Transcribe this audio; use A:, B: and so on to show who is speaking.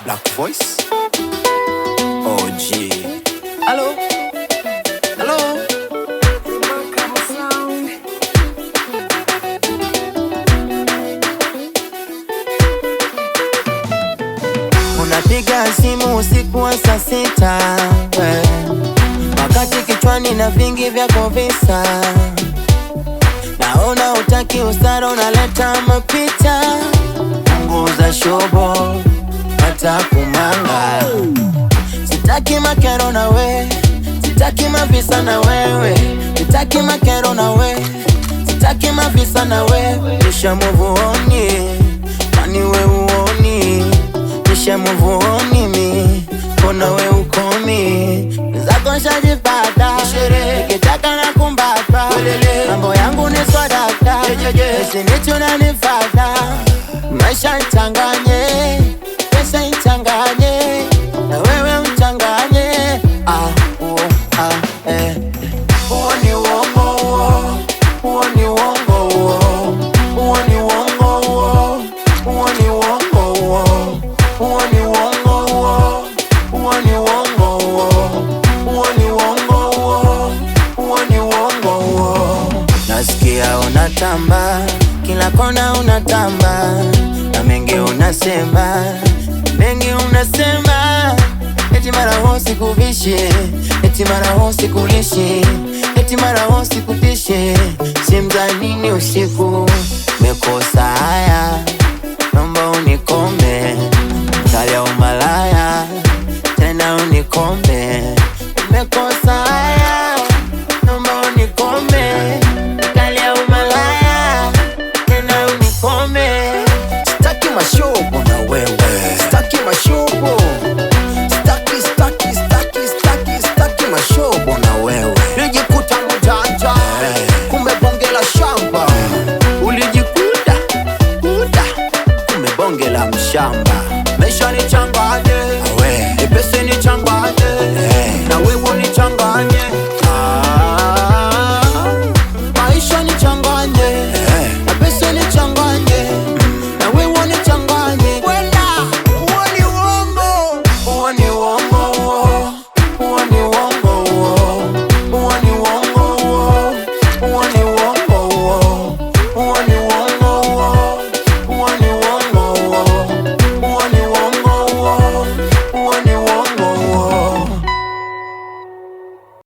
A: Black Voice OG. Hello, hello. Unapiga simu usiku wa saa 6 wakati kichwani na vingi vyako visa. Naona utaki usara, unaleta mapicha. Punguza shobo hata kumanga. Sitaki makero na we, sitaki mavisa na wewe. Sitaki makero na we, sitaki mavisa na wewe. Nisha move on, mani we uoni. Nisha move on mi, kona we ukomi. Zako shajipata, nikitaka na kumbata. Mambo yangu ni swadaka, usinichi unanifata. Maisha ichanganye, pesa ichanganye, na wewe uchanganye. Uo ni uongo uo, uo ni uongo uo, uo ni uongo uo, uo ni uongo uo, uo ni uongo uo, uo ni uongo uo, uo ni uongo uo, uo ni uongo uo. Nasikia unatamba, kila kona unatamba, na mengi unasema, mengi unasema. Eti mara hosi kuvishe, eti mara hosi kulishe, eti mara hosi kutishe. Simza nini usiku, mekosa haya.